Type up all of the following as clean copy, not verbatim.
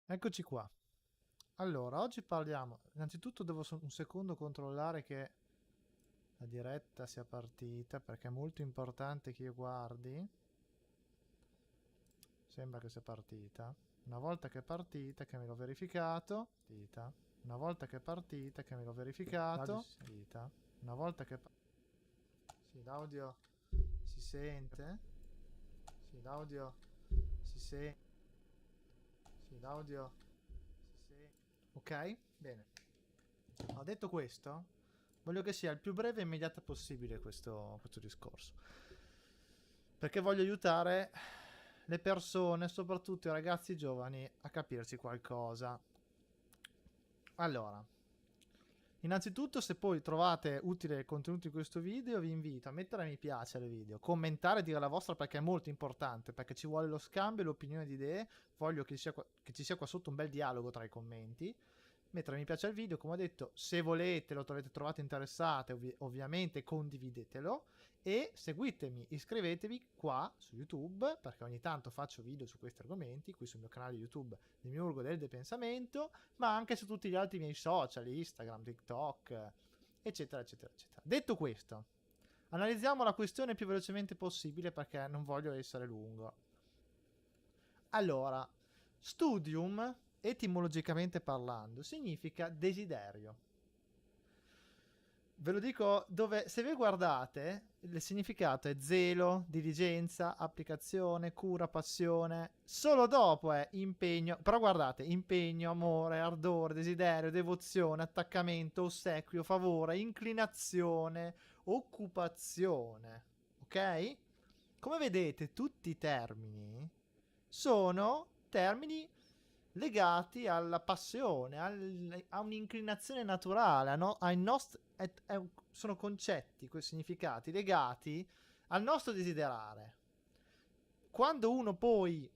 Eccoci qua. Allora, oggi parliamo. Innanzitutto devo un secondo controllare che la diretta sia partita perché è molto importante che io guardi. Sembra che sia partita. Una volta che è partita, che me l'ho verificato. Dita. Una volta che è partita, che me l'ho verificato. Dita. Una volta che. Sì, l'audio si sente. Sì, l'audio si sente. Sì, l'audio si sente. Ok? Bene. Ho detto questo, voglio che sia il più breve e immediato possibile questo discorso. Perché voglio aiutare le persone, soprattutto i ragazzi giovani, a capirci qualcosa. Allora, innanzitutto, se poi trovate utile il contenuto di questo video, vi invito a mettere mi piace al video, commentare e dire la vostra perché è molto importante, perché ci vuole lo scambio e l'opinione di idee. Voglio che ci sia qua sotto un bel dialogo tra i commenti. Mettere mi piace al video, come ho detto, se volete, lo avete trovato interessante, ovviamente condividetelo e seguitemi, iscrivetevi qua su YouTube, perché ogni tanto faccio video su questi argomenti, qui sul mio canale YouTube Demiurgo del Depensamento, ma anche su tutti gli altri miei social, Instagram, TikTok, eccetera, eccetera, eccetera. Detto questo, analizziamo la questione il più velocemente possibile perché non voglio essere lungo. Allora, studium, etimologicamente parlando, significa desiderio. Ve lo dico dove, se vi guardate, il significato è zelo, diligenza, applicazione, cura, passione. Solo dopo è impegno, però guardate, impegno, amore, ardore, desiderio, devozione, attaccamento, ossequio, favore, inclinazione, occupazione. Ok? Come vedete, tutti i termini sono termini legati alla passione, a un'inclinazione naturale, sono concetti, quei significati legati al nostro desiderare. Quando uno poi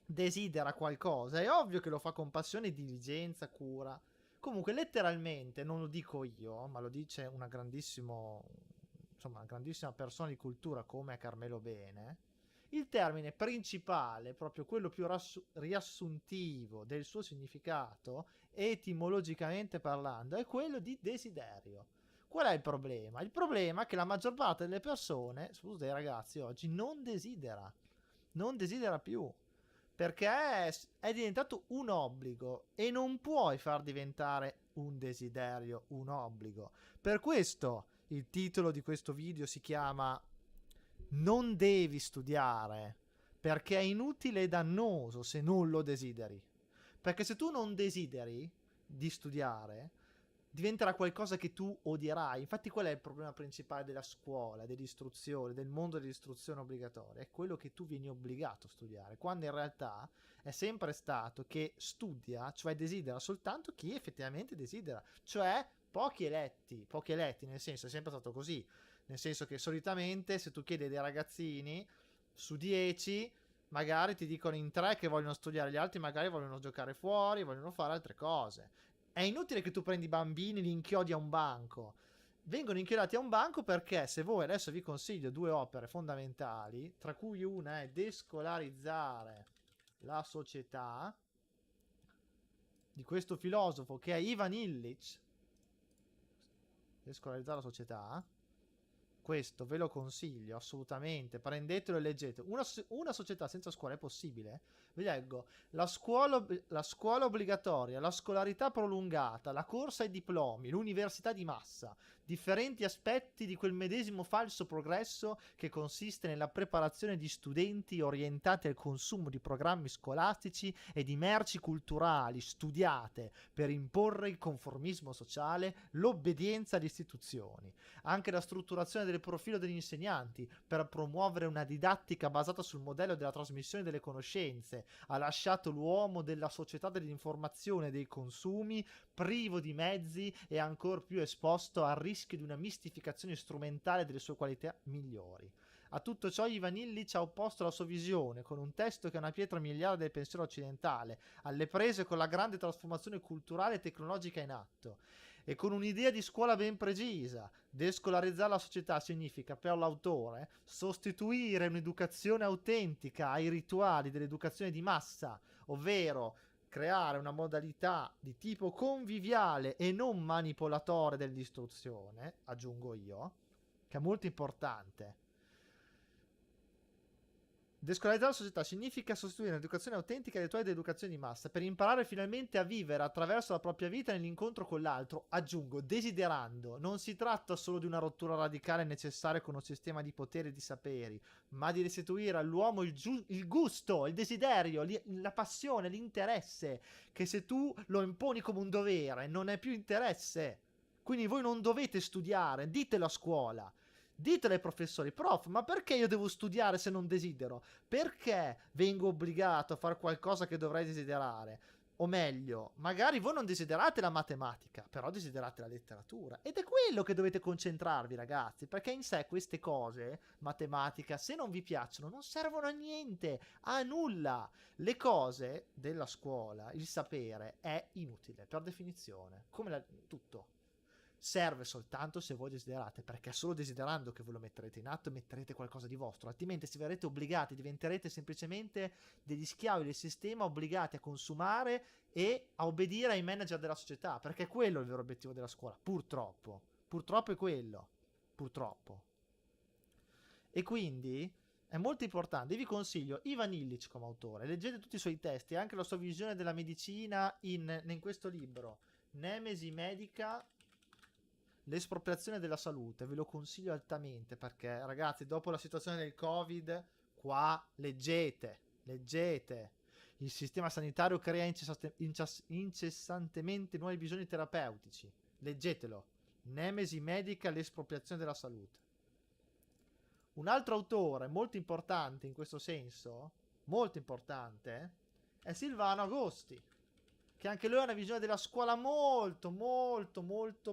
desidera qualcosa, è ovvio che lo fa con passione, diligenza, cura. Comunque, letteralmente, non lo dico io, ma lo dice una grandissima persona di cultura come Carmelo Bene. Il termine principale, proprio quello più riassuntivo del suo significato, etimologicamente parlando, è quello di desiderio. Qual è il problema? Il problema è che la maggior parte delle persone, soprattutto dei ragazzi oggi, non desidera più perché è diventato un obbligo e non puoi far diventare un desiderio un obbligo. Per questo il titolo di questo video si chiama Non devi studiare, perché è inutile e dannoso se non lo desideri. Perché se tu non desideri di studiare, diventerà qualcosa che tu odierai. Infatti qual è il problema principale della scuola, dell'istruzione, del mondo dell'istruzione obbligatoria? È quello che tu vieni obbligato a studiare, quando in realtà è sempre stato che studia, cioè desidera soltanto chi effettivamente desidera, cioè pochi eletti, nel senso è sempre stato così, nel senso che solitamente se tu chiedi dei ragazzini su 10 magari ti dicono in 3 che vogliono studiare, gli altri magari vogliono giocare fuori, vogliono fare altre cose. È inutile che tu prendi i bambini e li inchiodi a un banco. Vengono inchiodati a un banco perché se voi adesso vi consiglio due opere fondamentali, tra cui una è Descolarizzare la società, di questo filosofo che è Ivan Illich, Descolarizzare la società, questo ve lo consiglio assolutamente, prendetelo e leggete. Una società senza scuola è possibile? Vi leggo: la scuola obbligatoria, la scolarità prolungata, la corsa ai diplomi, l'università di massa, differenti aspetti di quel medesimo falso progresso che consiste nella preparazione di studenti orientati al consumo di programmi scolastici e di merci culturali studiate per imporre il conformismo sociale, l'obbedienza alle istituzioni. Anche la strutturazione del profilo degli insegnanti per promuovere una didattica basata sul modello della trasmissione delle conoscenze ha lasciato l'uomo della società dell'informazione e dei consumi privo di mezzi e ancor più esposto al rischio di una mistificazione strumentale delle sue qualità migliori. A tutto ciò Ivan Illich ha opposto la sua visione con un testo che è una pietra miliare del pensiero occidentale, alle prese con la grande trasformazione culturale e tecnologica in atto e con un'idea di scuola ben precisa. Descolarizzare la società significa per l'autore sostituire un'educazione autentica ai rituali dell'educazione di massa, ovvero creare una modalità di tipo conviviale e non manipolatore dell'istruzione, aggiungo io, che è molto importante. Descolarizzare la società significa sostituire un'educazione autentica e rituali di educazione di massa per imparare finalmente a vivere attraverso la propria vita nell'incontro con l'altro, aggiungo, desiderando. Non si tratta solo di una rottura radicale necessaria con un sistema di poteri e di saperi, ma di restituire all'uomo il gusto, il desiderio, la passione, l'interesse, che se tu lo imponi come un dovere non è più interesse. Quindi voi non dovete studiare, ditelo a scuola. Ditelo ai professori, prof, ma perché io devo studiare se non desidero? Perché vengo obbligato a fare qualcosa che dovrei desiderare? O meglio, magari voi non desiderate la matematica, però desiderate la letteratura. Ed è quello che dovete concentrarvi, ragazzi, perché in sé queste cose, matematica, se non vi piacciono, non servono a niente, a nulla. Le cose della scuola, il sapere, è inutile, per definizione, come tutto. Serve soltanto se voi desiderate, perché è solo desiderando che voi lo metterete in atto e metterete qualcosa di vostro, altrimenti se verrete obbligati diventerete semplicemente degli schiavi del sistema, obbligati a consumare e a obbedire ai manager della società, perché quello è il vero obiettivo della scuola, purtroppo è quello, purtroppo. E quindi è molto importante. Vi consiglio Ivan Illich come autore, leggete tutti i suoi testi, anche la sua visione della medicina in questo libro, Nemesi Medica, l'espropriazione della salute. Ve lo consiglio altamente, perché ragazzi, dopo la situazione del Covid, qua leggete. Il sistema sanitario crea incessantemente nuovi bisogni terapeutici. Leggetelo. Nemesi Medica, l'espropriazione della salute. Un altro autore molto importante in questo senso, molto importante, è Silvano Agosti, che anche lui ha una visione della scuola molto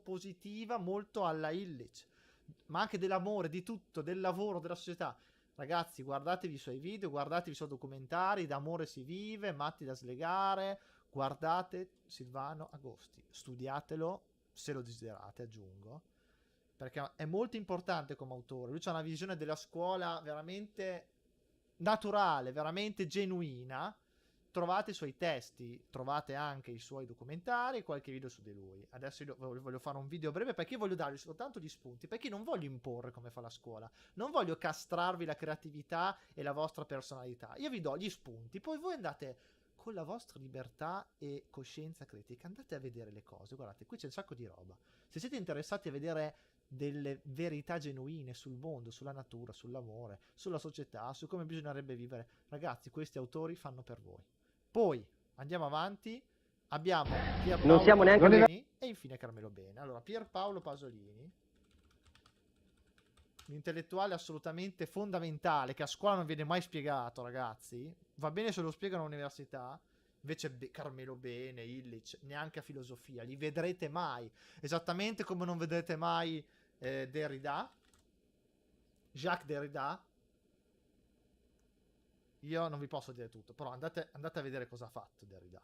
positiva, molto alla Illich, ma anche dell'amore, di tutto, del lavoro, della società. Ragazzi, guardatevi i suoi video, guardatevi i suoi documentari, d'amore si vive, matti da slegare, guardate Silvano Agosti, studiatelo, se lo desiderate, aggiungo, perché è molto importante come autore. Lui ha una visione della scuola veramente naturale, veramente genuina. Trovate i suoi testi, trovate anche i suoi documentari e qualche video su di lui. Adesso io voglio fare un video breve perché voglio darvi soltanto gli spunti, perché non voglio imporre come fa la scuola, non voglio castrarvi la creatività e la vostra personalità. Io vi do gli spunti, poi voi andate con la vostra libertà e coscienza critica, andate a vedere le cose. Guardate, qui c'è un sacco di roba. Se siete interessati a vedere delle verità genuine sul mondo, sulla natura, sull'amore, sulla società, su come bisognerebbe vivere, ragazzi, questi autori fanno per voi. Poi andiamo avanti, abbiamo Pierpaolo Pasolini e infine Carmelo Bene. Allora, Pierpaolo Pasolini, un intellettuale assolutamente fondamentale che a scuola non viene mai spiegato, ragazzi. Va bene se lo spiegano all'università, invece Carmelo Bene, Illich, neanche a filosofia, li vedrete mai. Esattamente come non vedrete mai Derrida, Jacques Derrida. Io non vi posso dire tutto, però andate a vedere cosa ha fatto Derrida.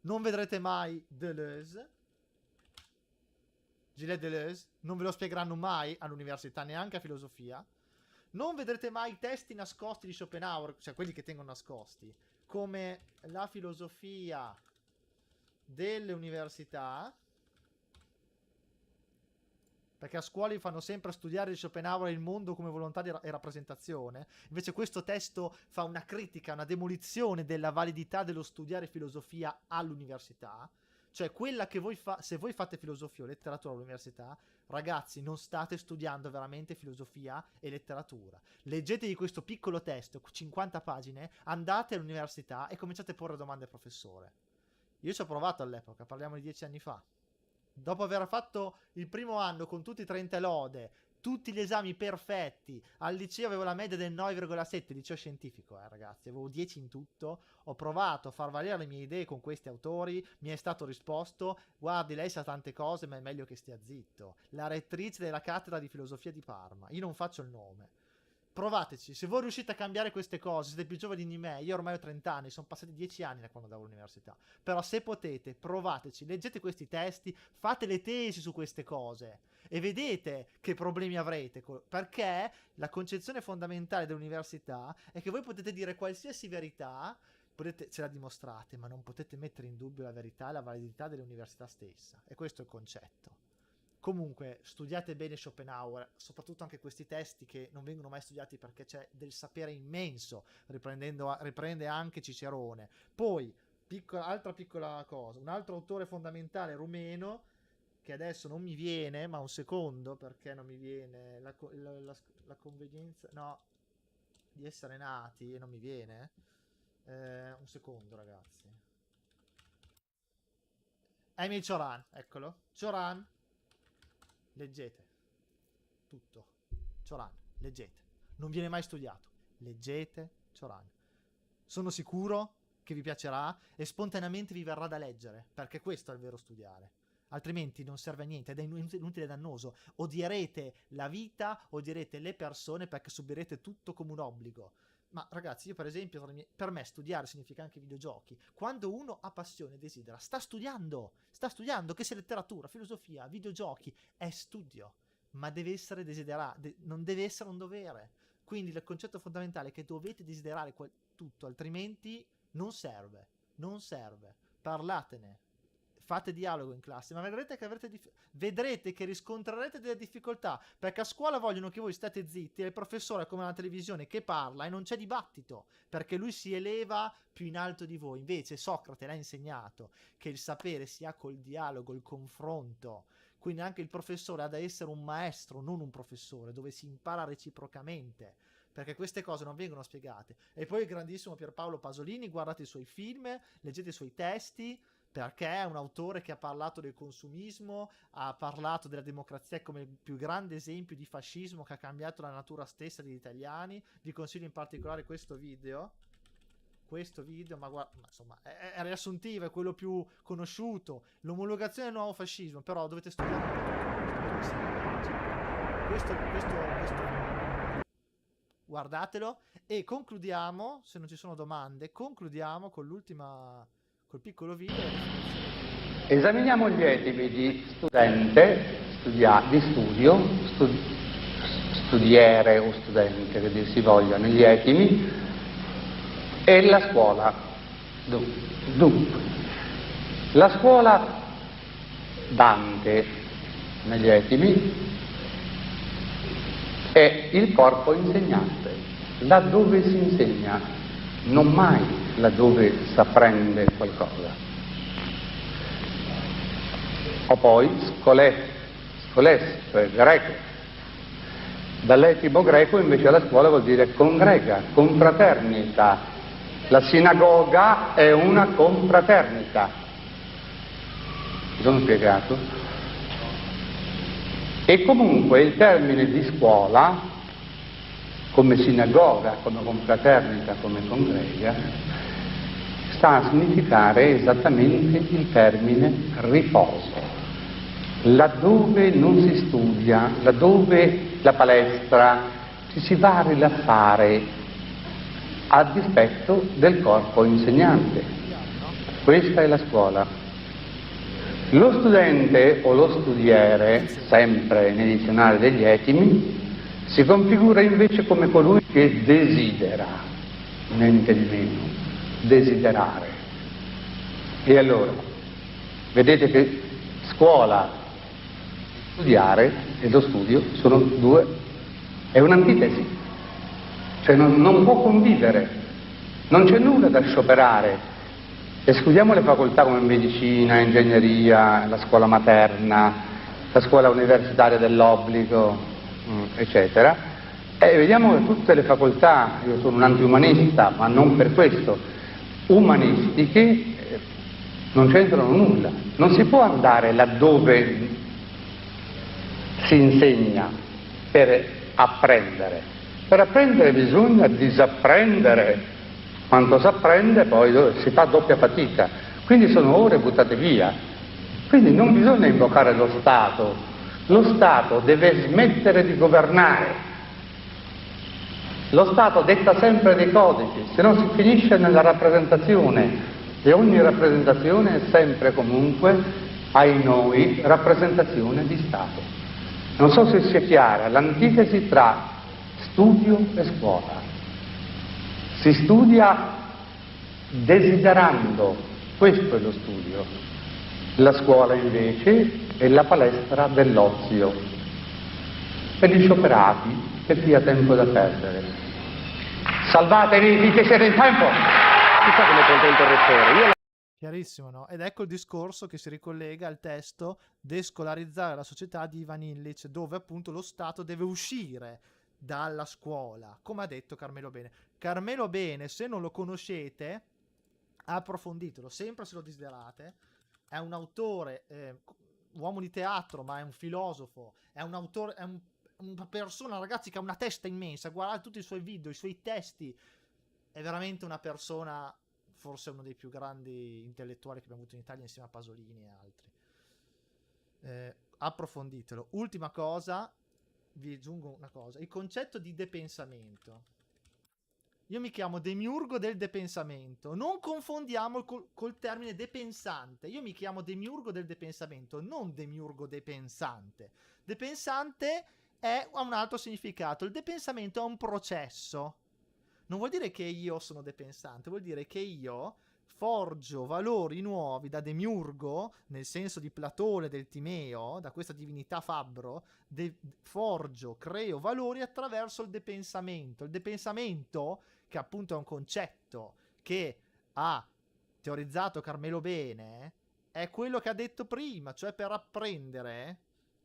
Non vedrete mai Deleuze, Gilles Deleuze, non ve lo spiegheranno mai all'università, neanche a filosofia. Non vedrete mai i testi nascosti di Schopenhauer, cioè quelli che tengono nascosti, come la filosofia delle università, perché a scuola fanno sempre studiare di Schopenhauer il mondo come volontà e rappresentazione. Invece questo testo fa una critica, una demolizione della validità dello studiare filosofia all'università. Cioè quella che voi se voi fate filosofia o letteratura all'università, ragazzi, non state studiando veramente filosofia e letteratura. Leggetevi questo piccolo testo, 50 pagine, andate all'università e cominciate a porre domande al professore. Io ci ho provato all'epoca, parliamo di 10 anni fa. Dopo aver fatto il primo anno con tutti i 30 lode, tutti gli esami perfetti, al liceo avevo la media del 9,7, liceo scientifico, ragazzi, avevo 10 in tutto, ho provato a far valere le mie idee con questi autori, mi è stato risposto, guardi, lei sa tante cose, ma è meglio che stia zitto. La rettrice della cattedra di filosofia di Parma, io non faccio il nome. Provateci, se voi riuscite a cambiare queste cose, siete più giovani di me, io ormai ho 30 anni, sono passati 10 anni da quando andavo all'università, però se potete, provateci, leggete questi testi, fate le tesi su queste cose e vedete che problemi avrete, perché la concezione fondamentale dell'università è che voi potete dire qualsiasi verità, ce la dimostrate, ma non potete mettere in dubbio la verità e la validità dell'università stessa. E questo è il concetto. Comunque, studiate bene Schopenhauer, soprattutto anche questi testi che non vengono mai studiati perché c'è del sapere immenso, riprende anche Cicerone. Poi, altra piccola cosa, un altro autore fondamentale rumeno, che adesso non mi viene, ma un secondo, perché non mi viene, la convenienza, no, di essere nati, e non mi viene, un secondo ragazzi. Emil Cioran, eccolo, Cioran, leggete tutto, Cioran, leggete, non viene mai studiato, leggete Cioran, sono sicuro che vi piacerà e spontaneamente vi verrà da leggere, perché questo è il vero studiare, altrimenti non serve a niente, ed è inutile e dannoso, odierete la vita, odierete le persone perché subirete tutto come un obbligo. Ma ragazzi, io per esempio, per me studiare significa anche videogiochi. Quando uno ha passione e desidera, sta studiando, che sia letteratura, filosofia, videogiochi, è studio, ma deve essere non deve essere un dovere. Quindi il concetto fondamentale è che dovete desiderare tutto, altrimenti non serve, parlatene. Fate dialogo in classe, ma vedrete che riscontrerete delle difficoltà, perché a scuola vogliono che voi state zitti e il professore è come una televisione che parla e non c'è dibattito, perché lui si eleva più in alto di voi. Invece Socrate l'ha insegnato che il sapere si ha col dialogo, il confronto. Quindi anche il professore ha da essere un maestro, non un professore, dove si impara reciprocamente, perché queste cose non vengono spiegate. E poi il grandissimo Pierpaolo Pasolini, guardate i suoi film, leggete i suoi testi, perché è un autore che ha parlato del consumismo, ha parlato della democrazia come il più grande esempio di fascismo che ha cambiato la natura stessa degli italiani. Vi consiglio in particolare questo video, ma insomma è riassuntivo, è quello più conosciuto, l'omologazione del nuovo fascismo, però dovete studiare questo guardatelo. E concludiamo, se non ci sono domande, con col piccolo video. Esaminiamo gli etimi di studente, di studio, studiere o studente, che dir si vogliano, gli etimi, e la scuola. Dunque, la scuola Dante negli etimi è il corpo insegnante, laddove si insegna, non mai laddove s'apprende qualcosa. O poi scoles, cioè greco. Dall'etimo greco invece la scuola vuol dire congrega, confraternita. La sinagoga è una confraternita. Mi sono spiegato? E comunque il termine di scuola, come sinagoga, come confraternita, come congrega, sta a significare esattamente il termine riposo. Laddove non si studia, laddove la palestra ci si va a rilassare a dispetto del corpo insegnante. Questa è la scuola. Lo studente o lo studiere, sempre nei dizionari degli etimi, si configura invece come colui che desidera, niente di meno, desiderare. E allora, vedete che scuola, studiare e lo studio sono due, è un'antitesi, cioè non può convivere, non c'è nulla da scioperare. Escludiamo le facoltà come medicina, ingegneria, la scuola materna, la scuola universitaria dell'obbligo, eccetera, e vediamo che tutte le facoltà, io sono un antiumanista, ma non per questo, umanistiche, non c'entrano nulla. Non si può andare laddove si insegna per apprendere. Per apprendere bisogna disapprendere. Quanto si apprende poi si fa doppia fatica. Quindi sono ore buttate via. Quindi non bisogna invocare lo Stato. Lo Stato deve smettere di governare. Lo Stato detta sempre dei codici, se no si finisce nella rappresentazione. E ogni rappresentazione è sempre comunque, ai noi, rappresentazione di Stato. Non so se sia chiara l'antitesi tra studio e scuola. Si studia desiderando, questo è lo studio. La scuola invece è la palestra dell'ozio, per gli scioperati, per chi ha tempo da perdere. Salvatevi finché siete in tempo! Chissà come conta il rettore. Chiarissimo, no? Ed ecco il discorso che si ricollega al testo Descolarizzare la società di Ivan Illich, dove appunto lo Stato deve uscire dalla scuola, come ha detto Carmelo Bene. Carmelo Bene, se non lo conoscete, approfonditelo, sempre se lo desiderate. È un autore, uomo di teatro, ma è un filosofo, è un autore, è una persona, ragazzi, che ha una testa immensa. Guardate tutti i suoi video, i suoi testi. È veramente una persona, forse uno dei più grandi intellettuali che abbiamo avuto in Italia, insieme a Pasolini e altri. Approfonditelo. Ultima cosa, vi aggiungo una cosa: il concetto di depensamento. Io mi chiamo demiurgo del depensamento. Non confondiamo col termine depensante. Io mi chiamo demiurgo del depensamento, non demiurgo depensante. Depensante ha un altro significato. Il depensamento è un processo. Non vuol dire che io sono depensante, vuol dire che io forgio valori nuovi da demiurgo, nel senso di Platone, del Timeo, da questa divinità fabbro, creo valori attraverso il depensamento. Il depensamento, che appunto è un concetto che ha teorizzato Carmelo Bene, è quello che ha detto prima, cioè per apprendere,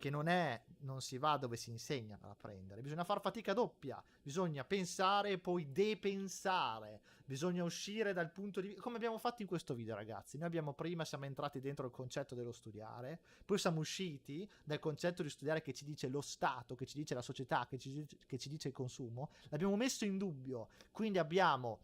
che non si va dove si insegna per apprendere, bisogna far fatica doppia, bisogna pensare e poi depensare, bisogna uscire dal punto di vista, come abbiamo fatto in questo video, ragazzi. Noi siamo entrati dentro il concetto dello studiare, poi siamo usciti dal concetto di studiare che ci dice lo Stato, che ci dice la società, che ci dice il consumo, l'abbiamo messo in dubbio, quindi abbiamo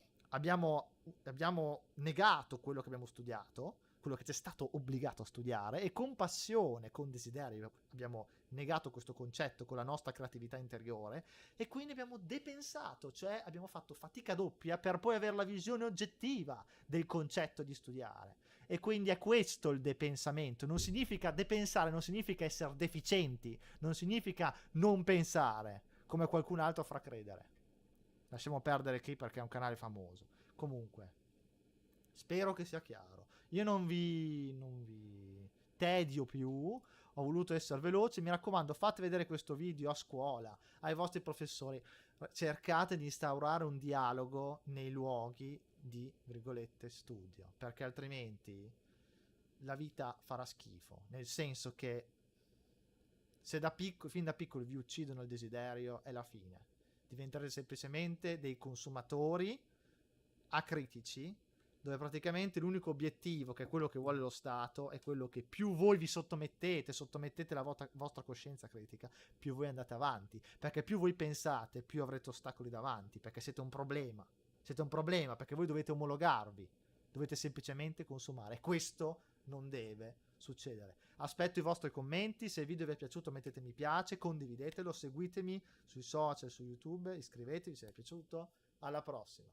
negato quello che abbiamo studiato, quello che ci è stato obbligato a studiare, e con passione, con desiderio abbiamo negato questo concetto con la nostra creatività interiore, e quindi abbiamo depensato, cioè abbiamo fatto fatica doppia per poi avere la visione oggettiva del concetto di studiare. E quindi è questo il depensamento. Non significa depensare, non significa essere deficienti, non significa non pensare, come qualcun altro fa credere. Lasciamo perdere qui perché è un canale famoso. Comunque, spero che sia chiaro. Io non vi tedio più, ho voluto essere veloce. Mi raccomando, fate vedere questo video a scuola, ai vostri professori. Cercate di instaurare un dialogo nei luoghi di, virgolette, studio, perché altrimenti la vita farà schifo. Nel senso che se fin da piccoli vi uccidono il desiderio, è la fine. Diventerete semplicemente dei consumatori acritici, dove praticamente l'unico obiettivo, che è quello che vuole lo Stato, è quello che più voi vi sottomettete la vostra coscienza critica, più voi andate avanti, perché più voi pensate, più avrete ostacoli davanti, perché siete un problema, perché voi dovete omologarvi, dovete semplicemente consumare, e questo non deve succedere. Aspetto i vostri commenti, se il video vi è piaciuto mettete mi piace, condividetelo, seguitemi sui social, su YouTube, iscrivetevi se vi è piaciuto. Alla prossima.